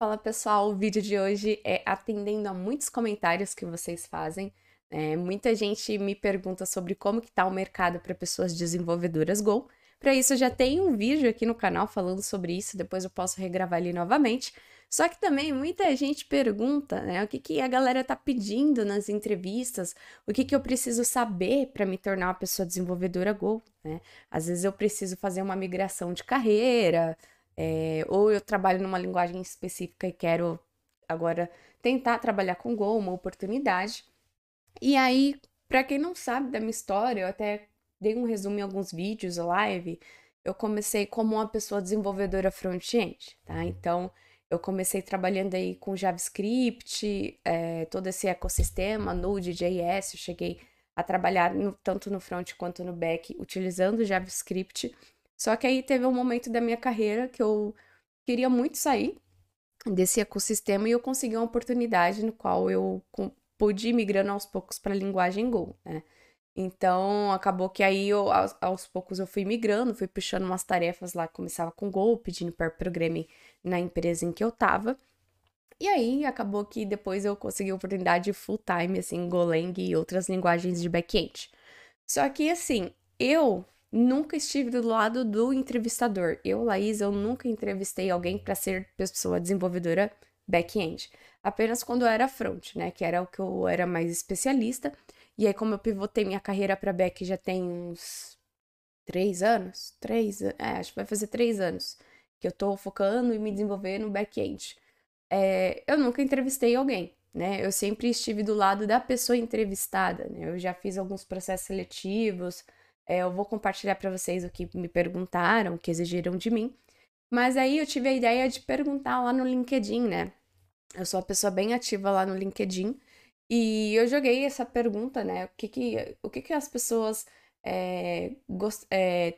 Fala pessoal, o vídeo de hoje é atendendo a muitos comentários que vocês fazem. Muita gente me pergunta sobre como que tá o mercado para pessoas desenvolvedoras Go. Para isso, eu já tenho um vídeo aqui no canal falando sobre isso, depois eu posso regravar ele novamente. Só que também muita gente pergunta, né, o que que a galera tá pedindo nas entrevistas, o que que eu preciso saber para me tornar uma pessoa desenvolvedora Go, né? Às vezes eu preciso fazer uma migração de carreira, ou eu trabalho numa linguagem específica e quero agora tentar trabalhar com Go, uma oportunidade. E aí, para quem não sabe da minha história, eu até dei um resumo em alguns vídeos, live. Eu comecei como uma pessoa desenvolvedora front-end, tá? Então, eu comecei trabalhando aí com JavaScript, todo esse ecossistema, Node.js, eu cheguei a trabalhar tanto no front quanto no back utilizando JavaScript. Só que aí teve um momento da minha carreira que eu queria muito sair desse ecossistema e eu consegui uma oportunidade no qual eu pude ir migrando aos poucos para a linguagem Go, né? Então, acabou que aí aos poucos eu fui migrando, fui puxando umas tarefas lá, começava com Go, pedindo para programming na empresa em que eu tava. E aí, acabou que depois eu consegui a oportunidade full time, assim, Golang e outras linguagens de back-end. Só que, assim, eu nunca estive do lado do entrevistador. Eu, Laís, eu nunca entrevistei alguém para ser pessoa desenvolvedora back-end. Apenas quando eu era front, né? Que era o que eu era mais especialista. E aí, como eu pivotei minha carreira para back já tem uns 3 anos, acho que vai fazer 3 anos que eu tô focando em me desenvolver no back-end. Eu nunca entrevistei alguém, né? Eu sempre estive do lado da pessoa entrevistada, né? Eu já fiz alguns processos seletivos, eu vou compartilhar para vocês o que me perguntaram, o que exigiram de mim. Mas aí eu tive a ideia de perguntar lá no LinkedIn, né? Eu sou uma pessoa bem ativa lá no LinkedIn e eu joguei essa pergunta, né? O que que as pessoas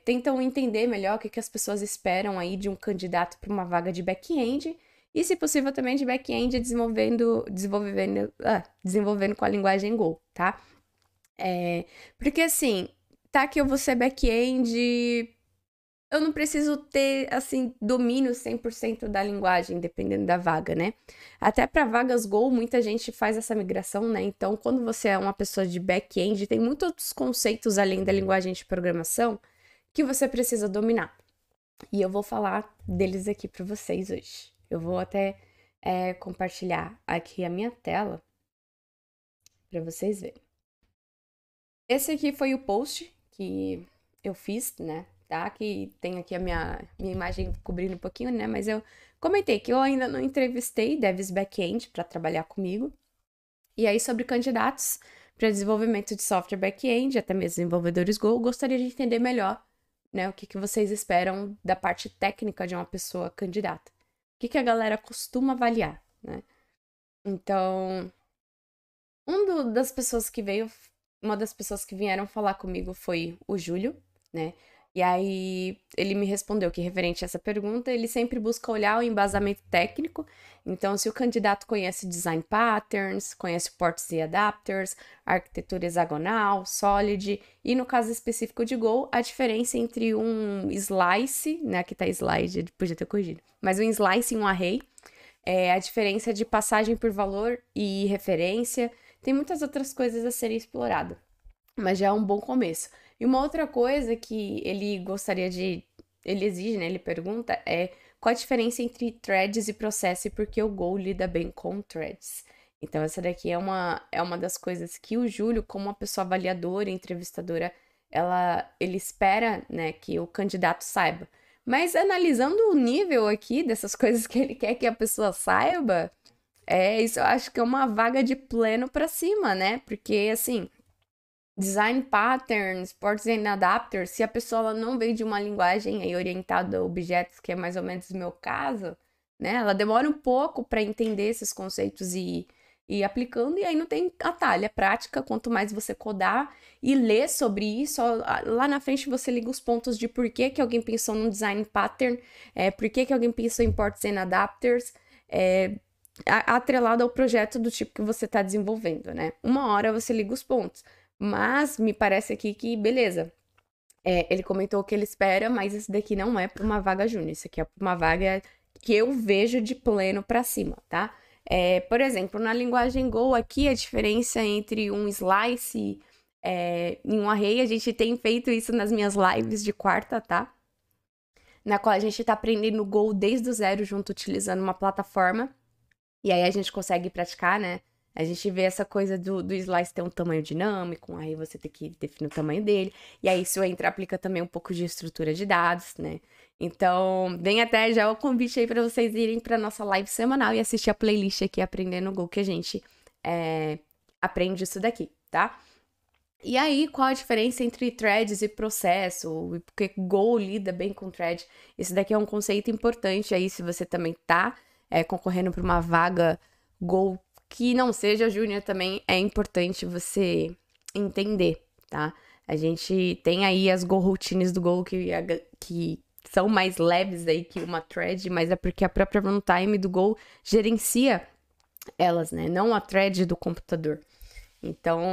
tentam entender melhor, o que que as pessoas esperam aí de um candidato para uma vaga de back-end e, se possível, também de back-end desenvolvendo com a linguagem Go, tá? Porque assim, tá que eu vou ser back-end, eu não preciso ter, assim, domínio 100% da linguagem, dependendo da vaga, né? Até para vagas Go, muita gente faz essa migração, né? Então, quando você é uma pessoa de back-end, tem muitos outros conceitos além da linguagem de programação que você precisa dominar. E eu vou falar deles aqui para vocês hoje. Eu vou até compartilhar aqui a minha tela para vocês verem. Esse aqui foi o post que eu fiz, né? Tá? Que tem aqui a minha imagem cobrindo um pouquinho, né? Mas eu comentei que eu ainda não entrevistei devs back-end para trabalhar comigo. E aí, sobre candidatos para desenvolvimento de software back-end, até mesmo desenvolvedores Go, eu gostaria de entender melhor, né? O que que vocês esperam da parte técnica de uma pessoa candidata. O que que a galera costuma avaliar, né? Então, das pessoas que veio, uma das pessoas que vieram falar comigo foi o Júlio, né? E aí ele me respondeu que, referente a essa pergunta, ele sempre busca olhar o embasamento técnico. Então, se o candidato conhece design patterns, conhece ports e adapters, arquitetura hexagonal, solid, e no caso específico de Go, a diferença entre um slice, né? Aqui tá slide, podia ter corrigido, mas um slice e um array, a diferença de passagem por valor e referência. Tem muitas outras coisas a serem exploradas, mas já é um bom começo. E uma outra coisa que ele gostaria de. Ele exige, né? Ele pergunta qual a diferença entre threads e processo e por que o Go lida bem com threads. Então, essa daqui é uma das coisas que o Júlio, como uma pessoa avaliadora, entrevistadora, ele espera, né, que o candidato saiba. Mas analisando o nível aqui dessas coisas que ele quer que a pessoa saiba, isso eu acho que é uma vaga de pleno pra cima, né? Porque, assim, design patterns, ports and adapters, se a pessoa ela não veio de uma linguagem aí orientada a objetos, que é mais ou menos o meu caso, né? Ela demora um pouco para entender esses conceitos e ir aplicando, e aí não tem atalho, é prática. Quanto mais você codar e ler sobre isso, lá na frente você liga os pontos de por que alguém pensou num design pattern, por que alguém pensou em ports and adapters, atrelado ao projeto do tipo que você está desenvolvendo, né? Uma hora você liga os pontos. Mas me parece aqui que, beleza. Ele comentou o que ele espera, mas esse daqui não é para uma vaga júnior. Isso aqui é para uma vaga que eu vejo de pleno para cima, tá? Por exemplo, na linguagem Go aqui, a diferença entre um slice e um array, a gente tem feito isso nas minhas lives de quarta, tá? Na qual a gente tá aprendendo Go desde o zero junto, utilizando uma plataforma. E aí a gente consegue praticar, né? A gente vê essa coisa do slice ter um tamanho dinâmico, aí você tem que definir o tamanho dele. E aí isso aplica também um pouco de estrutura de dados, né? Então, vem até já o convite aí para vocês irem para nossa live semanal e assistir a playlist aqui Aprendendo Go, que a gente aprende isso daqui, tá? E aí, qual a diferença entre threads e processo? Porque Go lida bem com thread. Esse daqui é um conceito importante aí, se você também tá concorrendo para uma vaga Go que não seja júnior, também é importante você entender, tá? A gente tem aí as Go routines do Go que são mais leves aí que uma thread, mas é porque a própria runtime do Go gerencia elas, né? Não a thread do computador. Então,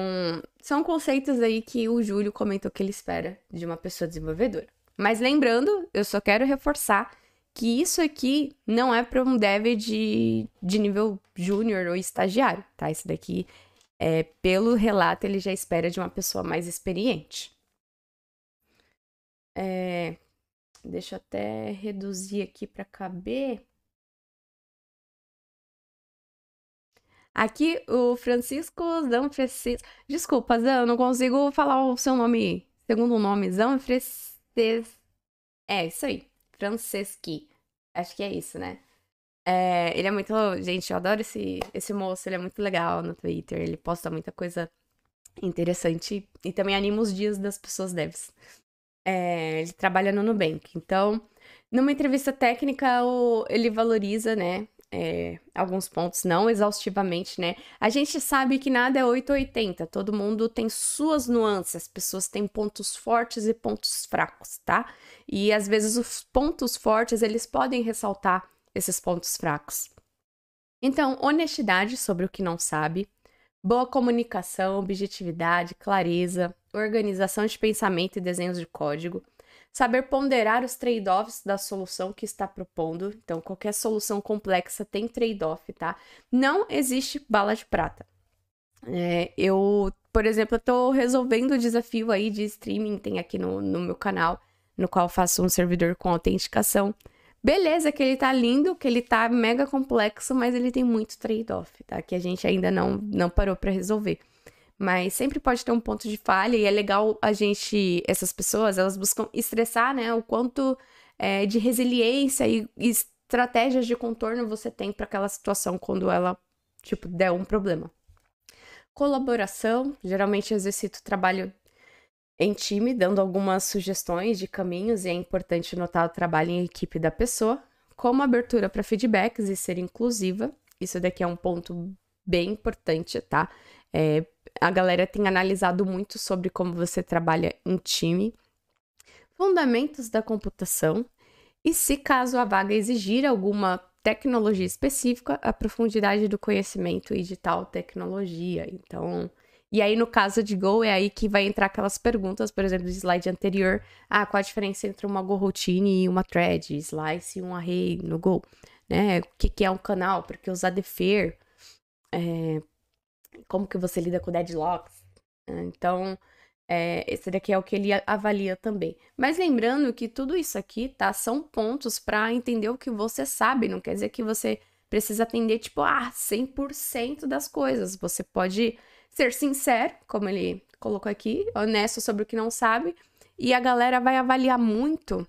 são conceitos aí que o Júlio comentou que ele espera de uma pessoa desenvolvedora. Mas lembrando, eu só quero reforçar que isso aqui não é para um dev de nível júnior ou estagiário, tá? Isso daqui, pelo relato, ele já espera de uma pessoa mais experiente. Deixa eu até reduzir aqui para caber. Aqui, o Francisco Zanfrecis... Desculpa, Zan, eu não consigo falar o seu nome, segundo nome. Zanfrecis... Isso aí. Franceschi. Acho que é isso, né? Ele é muito... Gente, eu adoro esse moço. Ele é muito legal no Twitter. Ele posta muita coisa interessante. E também anima os dias das pessoas devs. Ele trabalha no Nubank. Então, numa entrevista técnica, ele valoriza, né? Alguns pontos, não exaustivamente, né? A gente sabe que nada é 880, todo mundo tem suas nuances, as pessoas têm pontos fortes e pontos fracos, tá? E às vezes os pontos fortes, eles podem ressaltar esses pontos fracos. Então, honestidade sobre o que não sabe, boa comunicação, objetividade, clareza, organização de pensamento e desenhos de código, saber ponderar os trade-offs da solução que está propondo. Então, qualquer solução complexa tem trade-off, tá? Não existe bala de prata. Por exemplo, eu tô resolvendo o desafio aí de streaming, tem aqui no meu canal, no qual eu faço um servidor com autenticação. Beleza, que ele tá lindo, que ele tá mega complexo, mas ele tem muito trade-off, tá? Que a gente ainda não parou para resolver. Mas sempre pode ter um ponto de falha e é legal essas pessoas, elas buscam estressar, né? O quanto de resiliência e estratégias de contorno você tem para aquela situação quando ela, der um problema. Colaboração, geralmente eu exercito trabalho em time, dando algumas sugestões de caminhos e é importante notar o trabalho em equipe da pessoa, como abertura para feedbacks e ser inclusiva. Isso daqui é um ponto bem importante, tá? A galera tem analisado muito sobre como você trabalha em time, fundamentos da computação e, se caso a vaga exigir alguma tecnologia específica, a profundidade do conhecimento e de tal tecnologia. Então, e aí no caso de Go, é aí que vai entrar aquelas perguntas, por exemplo, do slide anterior. Qual a diferença entre uma Go routine e uma thread, slice e um array no Go? Né? O que é um canal? Por que usar defer? Como que você lida com deadlocks? Então, esse daqui é o que ele avalia também. Mas lembrando que tudo isso aqui, tá? São pontos para entender o que você sabe. Não quer dizer que você precisa atender, 100% das coisas. Você pode ser sincero, como ele colocou aqui, honesto sobre o que não sabe. E a galera vai avaliar muito,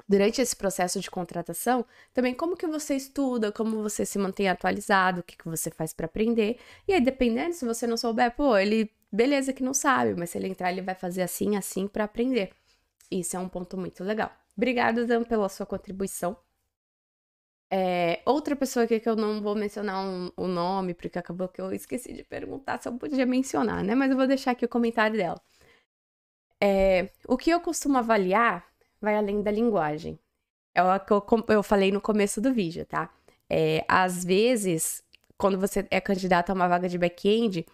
durante esse processo de contratação, também como que você estuda, como você se mantém atualizado, o que você faz para aprender. E aí, dependendo, se você não souber, ele, beleza que não sabe, mas se ele entrar, ele vai fazer assim para aprender. Isso é um ponto muito legal. Obrigada, Dan, pela sua contribuição. Outra pessoa aqui que eu não vou mencionar o nome, porque acabou que eu esqueci de perguntar se eu podia mencionar, né? Mas eu vou deixar aqui o comentário dela. O que eu costumo avaliar vai além da linguagem. É o que eu falei no começo do vídeo, tá? Às vezes, quando você é candidato a uma vaga de back-end,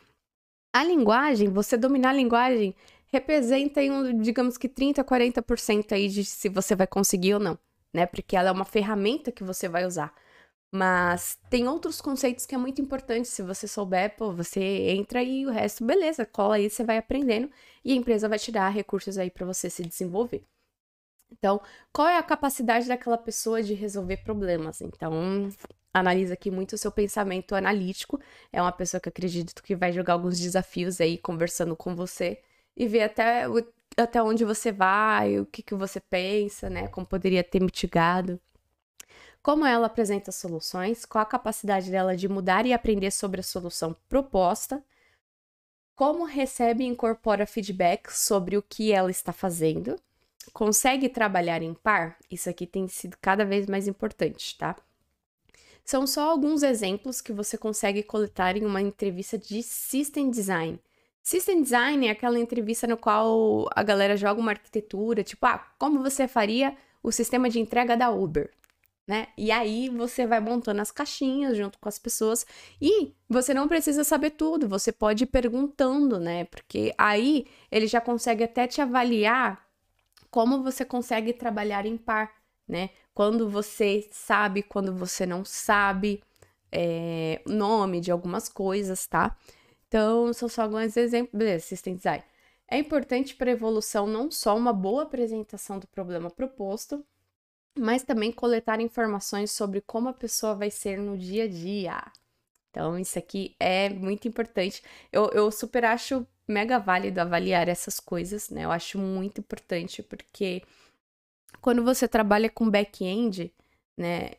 a linguagem, você dominar a linguagem, representa, digamos que 30%, 40% aí de se você vai conseguir ou não, né? Porque ela é uma ferramenta que você vai usar. Mas tem outros conceitos que é muito importante. Se você souber, pô, você entra e o resto, beleza, cola aí, você vai aprendendo e a empresa vai te dar recursos aí para você se desenvolver. Então, qual é a capacidade daquela pessoa de resolver problemas? Então, analisa aqui muito o seu pensamento analítico. É uma pessoa que eu acredito que vai jogar alguns desafios aí conversando com você e ver até onde você vai, o que você pensa, né? Como poderia ter mitigado. Como ela apresenta soluções, qual a capacidade dela de mudar e aprender sobre a solução proposta, como recebe e incorpora feedback sobre o que ela está fazendo, consegue trabalhar em par? Isso aqui tem sido cada vez mais importante, tá? São só alguns exemplos que você consegue coletar em uma entrevista de System Design. System Design é aquela entrevista no qual a galera joga uma arquitetura, tipo, como você faria o sistema de entrega da Uber? Né? E aí você vai montando as caixinhas junto com as pessoas e você não precisa saber tudo, você pode ir perguntando, né? Porque aí ele já consegue até te avaliar como você consegue trabalhar em par, né? Quando você sabe, quando você não sabe, nome de algumas coisas, tá? Então, são só alguns exemplos. Beleza, System Design. É importante para a evolução não só uma boa apresentação do problema proposto, mas também coletar informações sobre como a pessoa vai ser no dia a dia. Então, isso aqui é muito importante. Eu super acho mega válido avaliar essas coisas, né? Eu acho muito importante, porque quando você trabalha com back-end, né?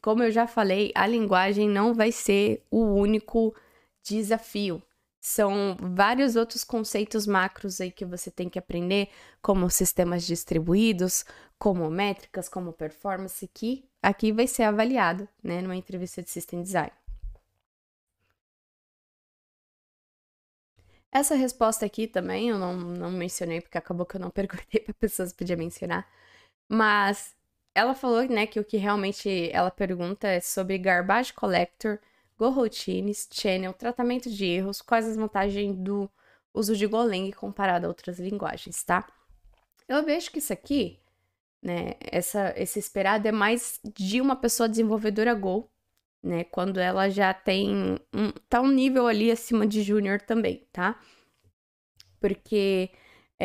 Como eu já falei, a linguagem não vai ser o único desafio. São vários outros conceitos macros aí que você tem que aprender, como sistemas distribuídos, como métricas, como performance, que aqui vai ser avaliado, né, numa entrevista de System Design. Essa resposta aqui também eu não mencionei, porque acabou que eu não perguntei para pessoas que podia mencionar, mas ela falou, né, que o que realmente ela pergunta é sobre Garbage Collector, Go Routines, Channel, tratamento de erros, quais as vantagens do uso de Golang comparado a outras linguagens, tá? Eu vejo que isso aqui, né, esse esperado é mais de uma pessoa desenvolvedora Go, né, quando ela já tem tá um nível ali acima de júnior também, tá? Porque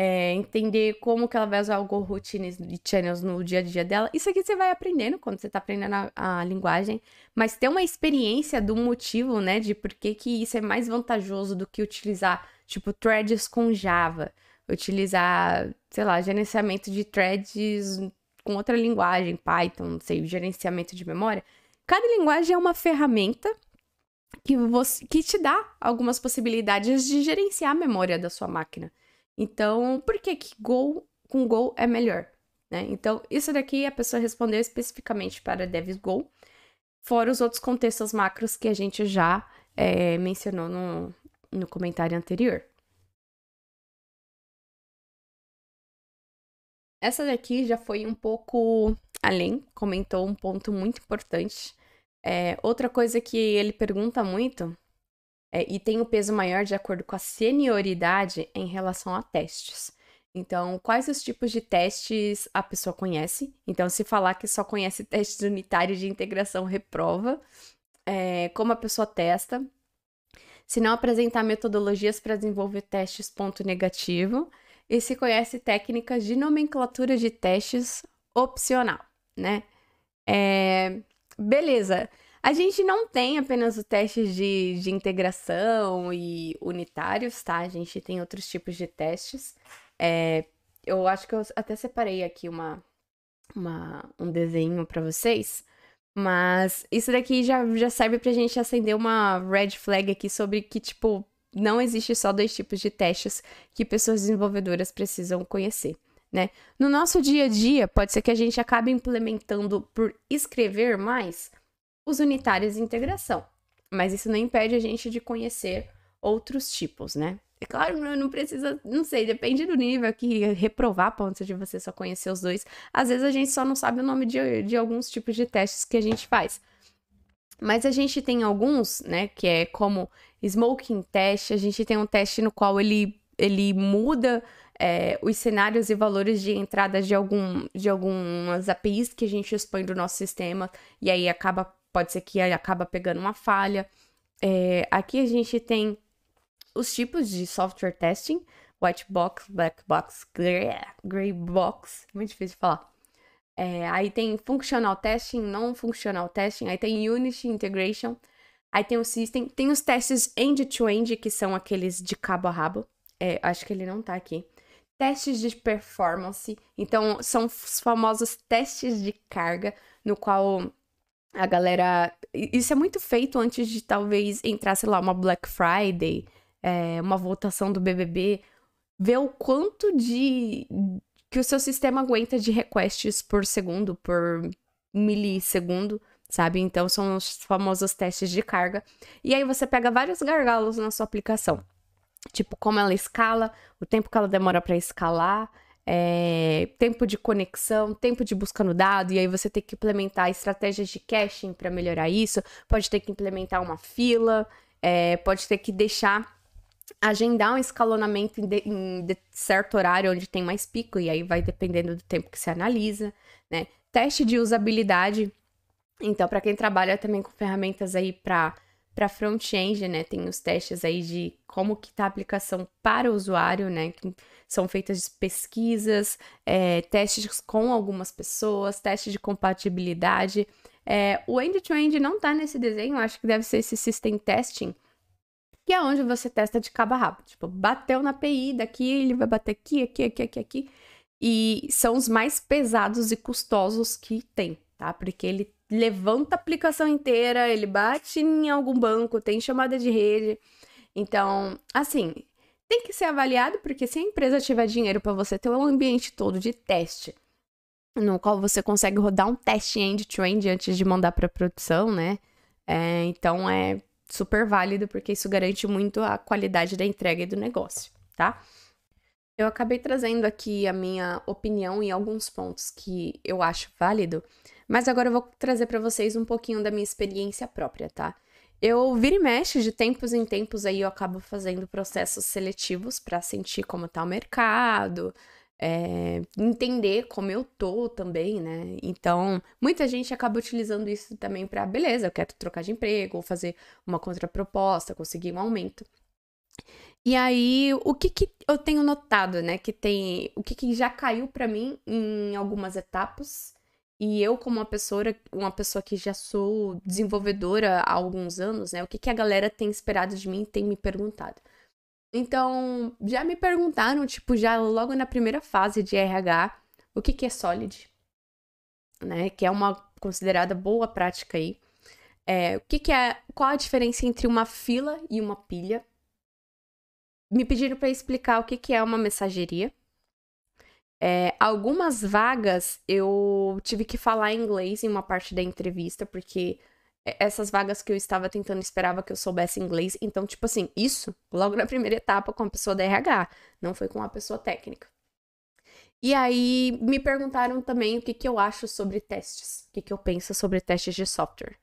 entender como que ela vai usar o Go Routines e Channels no dia a dia dela. Isso aqui você vai aprendendo quando você tá aprendendo a linguagem, mas ter uma experiência do motivo, né, de por que isso é mais vantajoso do que utilizar, tipo, threads com Java, utilizar, sei lá, gerenciamento de threads com outra linguagem, Python, não sei, gerenciamento de memória. Cada linguagem é uma ferramenta que te dá algumas possibilidades de gerenciar a memória da sua máquina. Então, por que com Go é melhor? Né? Então, isso daqui a pessoa respondeu especificamente para Devs Go, fora os outros contextos macros que a gente já mencionou no comentário anterior. Essa daqui já foi um pouco além, comentou um ponto muito importante. Outra coisa que ele pergunta muito, e tem o peso maior de acordo com a senioridade em relação a testes. Então, quais os tipos de testes a pessoa conhece? Então, se falar que só conhece testes unitários de integração, reprova. Como a pessoa testa. Se não apresentar metodologias para desenvolver testes, ponto negativo. E se conhece técnicas de nomenclatura de testes opcional, né? Beleza. A gente não tem apenas o teste de integração e unitários, tá? A gente tem outros tipos de testes. Eu acho que eu até separei aqui um desenho para vocês, mas isso daqui já serve pra gente acender uma red flag aqui sobre que, tipo, não existe só dois tipos de testes que pessoas desenvolvedoras precisam conhecer, né? No nosso dia a dia, pode ser que a gente acabe implementando por escrever mais os unitários de integração. Mas isso não impede a gente de conhecer outros tipos, né? É claro, não precisa, não sei, depende do nível que reprovar a ponto de você só conhecer os dois. Às vezes a gente só não sabe o nome de alguns tipos de testes que a gente faz. Mas a gente tem alguns, né, que é como smoking test, a gente tem um teste no qual ele muda os cenários e valores de entrada de algumas APIs que a gente expõe do nosso sistema, e aí pode ser que acaba pegando uma falha. Aqui a gente tem os tipos de software testing: white box, black box, gray box, muito difícil de falar. Aí tem functional testing, non-functional testing, aí tem unit integration, aí tem o system, tem os testes end-to-end, que são aqueles de cabo a rabo. Acho que ele não tá aqui. Testes de performance, então são os famosos testes de carga, no qual a galera... Isso é muito feito antes de talvez entrar, sei lá, uma Black Friday, uma votação do BBB, ver o quanto que o seu sistema aguenta de requests por segundo, por milissegundo, sabe? Então, são os famosos testes de carga. E aí, você pega vários gargalos na sua aplicação. Tipo, como ela escala, o tempo que ela demora para escalar, tempo de conexão, tempo de busca no dado, e aí você tem que implementar estratégias de caching para melhorar isso, pode ter que implementar uma fila, pode ter que agendar um escalonamento em certo horário onde tem mais pico, e aí vai dependendo do tempo que você analisa, né? Teste de usabilidade. Então, para quem trabalha também com ferramentas aí para front-end, né? Tem os testes aí de como que tá a aplicação para o usuário, né? Que são feitas pesquisas, testes com algumas pessoas, testes de compatibilidade. O end-to-end não tá nesse desenho, acho que deve ser esse system testing, que é onde você testa de cabo a rabo. Tipo, bateu na API, daqui ele vai bater aqui. E são os mais pesados e custosos que tem, tá? Porque ele levanta a aplicação inteira, ele bate em algum banco, tem chamada de rede. Então, assim, tem que ser avaliado, porque se a empresa tiver dinheiro para você ter um ambiente todo de teste, no qual você consegue rodar um teste end-to-end antes de mandar para produção, né? Então, é super válido, porque isso garante muito a qualidade da entrega e do negócio, tá? Eu acabei trazendo aqui a minha opinião em alguns pontos que eu acho válido, mas agora eu vou trazer para vocês um pouquinho da minha experiência própria, tá? Eu vira e mexe, de tempos em tempos aí eu acabo fazendo processos seletivos para sentir como tá o mercado, entender como eu tô também, né? Então, muita gente acaba utilizando isso também para, beleza, eu quero trocar de emprego, ou fazer uma contraproposta, conseguir um aumento. E aí, o que eu tenho notado, né? O que já caiu para mim em algumas etapas. E eu, como uma pessoa que já sou desenvolvedora há alguns anos, né? O que a galera tem esperado de mim, tem me perguntado. Então, já me perguntaram, tipo, já logo na primeira fase de RH, o que é Solid, né? Que é uma considerada boa prática aí. Qual a diferença entre uma fila e uma pilha? Me pediram para explicar o que é uma mensageria. Algumas vagas eu tive que falar inglês em uma parte da entrevista, porque essas vagas que eu estava tentando esperava que eu soubesse inglês. Então, tipo assim, isso logo na primeira etapa com a pessoa da RH, não foi com a pessoa técnica. E aí me perguntaram também o que eu acho sobre testes, o que eu penso sobre testes de software.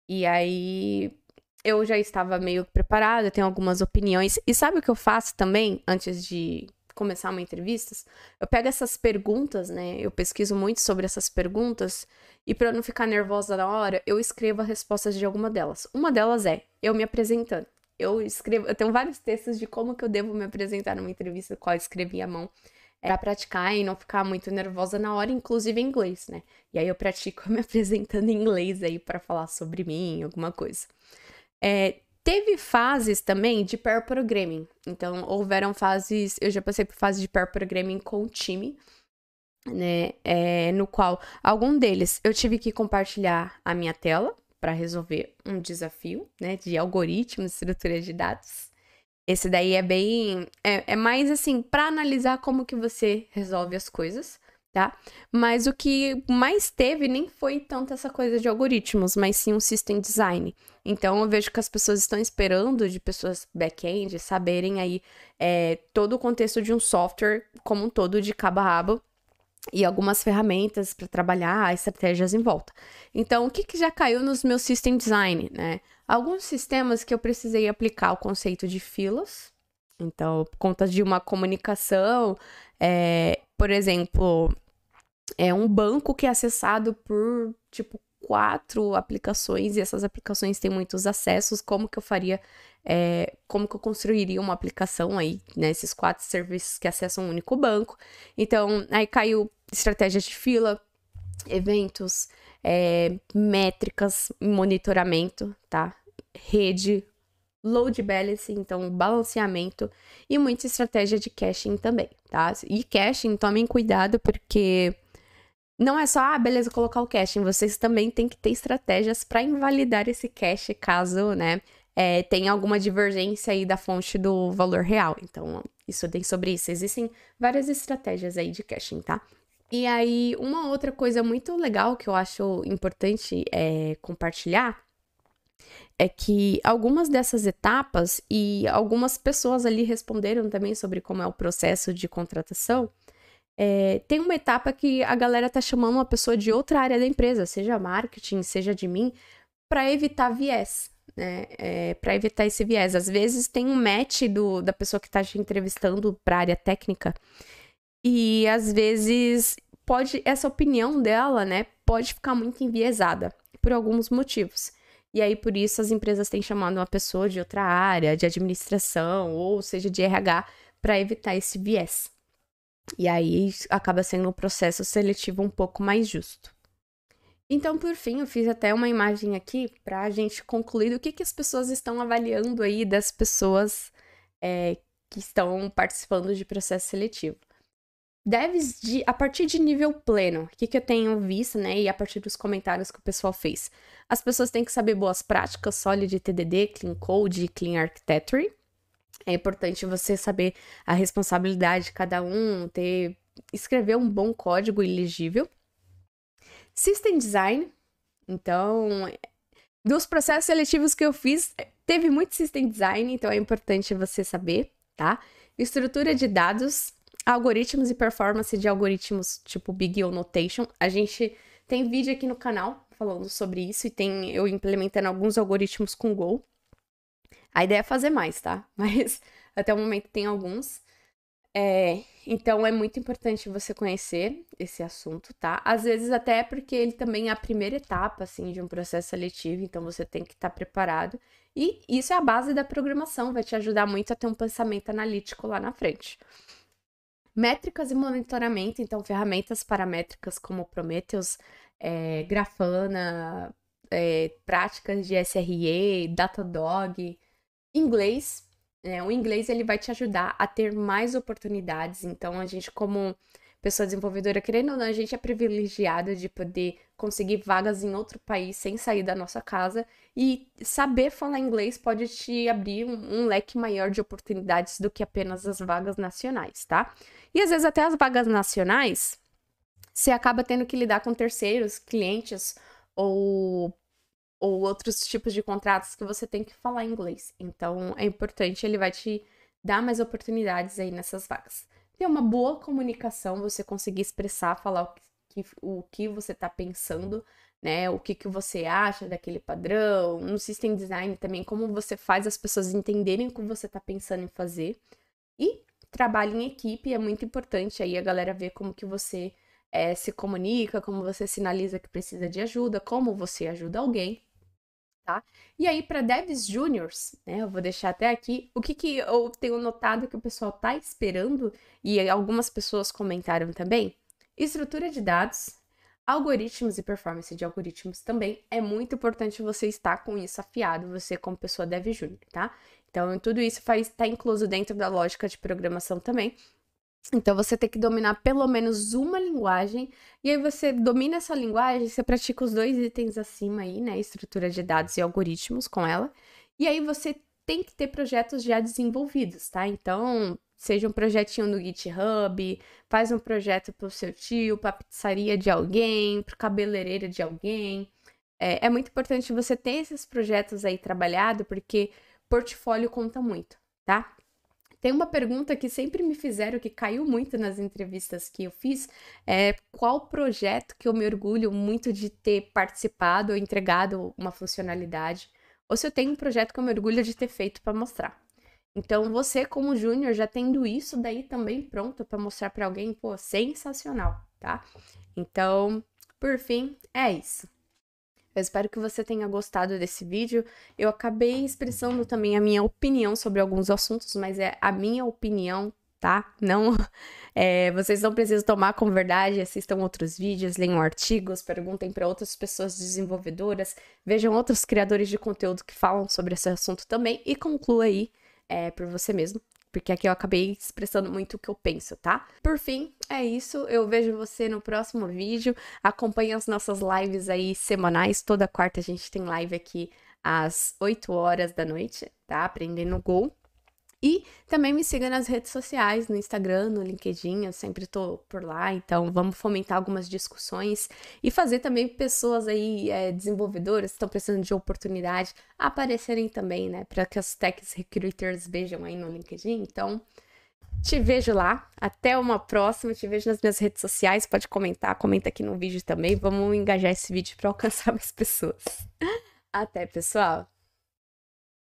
E aí eu já estava meio preparada, tenho algumas opiniões. E sabe o que eu faço também antes de começar uma entrevista? Eu pego essas perguntas, né? Eu pesquiso muito sobre essas perguntas e para não ficar nervosa na hora, eu escrevo as respostas de alguma delas. Uma delas é eu me apresentando. Eu tenho vários textos de como que eu devo me apresentar numa entrevista, qual eu escrevi à mão, para praticar e não ficar muito nervosa na hora, inclusive em inglês, né? E aí eu pratico me apresentando em inglês aí para falar sobre mim, alguma coisa. Teve fases também de pair programming. Então, houveram fases... Eu já passei por fase de pair programming com o time, né? No qual, algum deles, eu tive que compartilhar a minha tela para resolver um desafio, né? De algoritmos, estrutura de dados. Esse daí é bem... É mais, assim, para analisar como que você resolve as coisas, tá? Mas o que mais teve nem foi tanto essa coisa de algoritmos, mas sim um system design. Então, eu vejo que as pessoas estão esperando de pessoas back-end saberem aí todo o contexto de um software como um todo, de cabo a rabo, e algumas ferramentas para trabalhar, estratégias em volta. Então, o que já caiu nos meus system design, né? Alguns sistemas que eu precisei aplicar o conceito de filas, Então, por conta de uma comunicação, por exemplo, é um banco que é acessado por, tipo, 4 aplicações, e essas aplicações têm muitos acessos, como que eu faria, como que eu construiria uma aplicação aí, né, esses 4 serviços que acessam um único banco. Então, aí caiu estratégias de fila, eventos, métricas, monitoramento, tá? Rede, load balancing, então balanceamento, e muita estratégia de caching também, tá? E caching, tomem cuidado, porque não é só, beleza, colocar o caching, vocês também têm que ter estratégias para invalidar esse cache caso, né, tenha alguma divergência aí da fonte do valor real. Então, estudem sobre isso. Existem várias estratégias aí de caching, tá? E aí, uma outra coisa muito legal que eu acho importante compartilhar é que algumas dessas etapas, e algumas pessoas ali responderam também sobre como é o processo de contratação, tem uma etapa que a galera tá chamando uma pessoa de outra área da empresa, seja marketing, seja de mim, para evitar viés, né? Para evitar esse viés. Às vezes tem um match da pessoa que tá te entrevistando para área técnica, e às vezes essa opinião dela, né, pode ficar muito enviesada por alguns motivos. E aí, por isso, as empresas têm chamado uma pessoa de outra área, de administração, ou seja, de RH, para evitar esse viés. E aí, acaba sendo um processo seletivo um pouco mais justo. Então, por fim, eu fiz até uma imagem aqui para a gente concluir o que as pessoas estão avaliando aí das pessoas que estão participando de processo seletivo. Devs a partir de nível pleno, o que eu tenho visto, né, e a partir dos comentários que o pessoal fez. As pessoas têm que saber boas práticas, Solid, TDD, Clean Code e Clean Architecture. É importante você saber a responsabilidade de cada um, escrever um bom código ilegível. System Design. Então, dos processos seletivos que eu fiz, teve muito System Design, então é importante você saber, tá? Estrutura de dados, algoritmos e performance de algoritmos tipo Big O Notation. A gente tem vídeo aqui no canal falando sobre isso e tem eu implementando alguns algoritmos com Go. A ideia é fazer mais, tá? Mas até o momento tem alguns. Então é muito importante você conhecer esse assunto, tá? Às vezes até porque ele também é a primeira etapa, assim, de um processo seletivo, então você tem que estar preparado. E isso é a base da programação, vai te ajudar muito a ter um pensamento analítico lá na frente. Métricas e monitoramento, então ferramentas paramétricas como Prometheus, Grafana, práticas de SRE, Datadog, inglês. O inglês ele vai te ajudar a ter mais oportunidades. Então, a gente, como pessoa desenvolvedora, querendo ou não, a gente é privilegiado de poder conseguir vagas em outro país sem sair da nossa casa. E saber falar inglês pode te abrir um leque maior de oportunidades do que apenas as vagas nacionais, tá? E às vezes até as vagas nacionais, você acaba tendo que lidar com terceiros, clientes ou outros tipos de contratos que você tem que falar inglês. Então, é importante, ele vai te dar mais oportunidades aí nessas vagas. Ter uma boa comunicação, você conseguir expressar, falar o que você tá pensando, né? O que você acha daquele padrão. No System Design também, como você faz as pessoas entenderem o que você tá pensando em fazer. E trabalho em equipe, é muito importante aí a galera ver como que você se comunica, como você sinaliza que precisa de ajuda, como você ajuda alguém. Tá? E aí, para devs júniors, né, eu vou deixar até aqui, o que eu tenho notado que o pessoal tá esperando, e algumas pessoas comentaram também, estrutura de dados, algoritmos e performance de algoritmos também, é muito importante você estar com isso afiado, você como pessoa dev júnior, tá? Então, tudo isso tá incluso dentro da lógica de programação também. Então, você tem que dominar pelo menos uma linguagem, e aí você domina essa linguagem, você pratica os 2 itens acima aí, né, estrutura de dados e algoritmos com ela, e aí você tem que ter projetos já desenvolvidos, tá? Então, seja um projetinho no GitHub, faz um projeto pro seu tio, pra pizzaria de alguém, pro cabeleireiro de alguém. É muito importante você ter esses projetos aí trabalhado, porque portfólio conta muito, tá? Tem uma pergunta que sempre me fizeram, que caiu muito nas entrevistas que eu fiz, qual projeto que eu me orgulho muito de ter participado ou entregado uma funcionalidade, ou se eu tenho um projeto que eu me orgulho de ter feito para mostrar. Então, você como júnior já tendo isso daí também pronto para mostrar para alguém, pô, sensacional, tá? Então, por fim, é isso. Eu espero que você tenha gostado desse vídeo. Eu acabei expressando também a minha opinião sobre alguns assuntos, mas é a minha opinião, tá? Não, vocês não precisam tomar como verdade. Assistam outros vídeos, leiam artigos, perguntem para outras pessoas desenvolvedoras, vejam outros criadores de conteúdo que falam sobre esse assunto também e conclua aí por você mesmo. Porque aqui eu acabei expressando muito o que eu penso, tá? Por fim, é isso. Eu vejo você no próximo vídeo. Acompanhe as nossas lives aí semanais. Toda quarta a gente tem live aqui às 8 horas da noite, tá? Aprendendo Go. E também me siga nas redes sociais, no Instagram, no LinkedIn, eu sempre tô por lá, então vamos fomentar algumas discussões e fazer também pessoas aí, desenvolvedoras que estão precisando de oportunidade, aparecerem também, né, para que as tech recruiters vejam aí no LinkedIn. Então, te vejo lá, até uma próxima, te vejo nas minhas redes sociais, pode comentar, comenta aqui no vídeo também, vamos engajar esse vídeo para alcançar mais pessoas. Até, pessoal!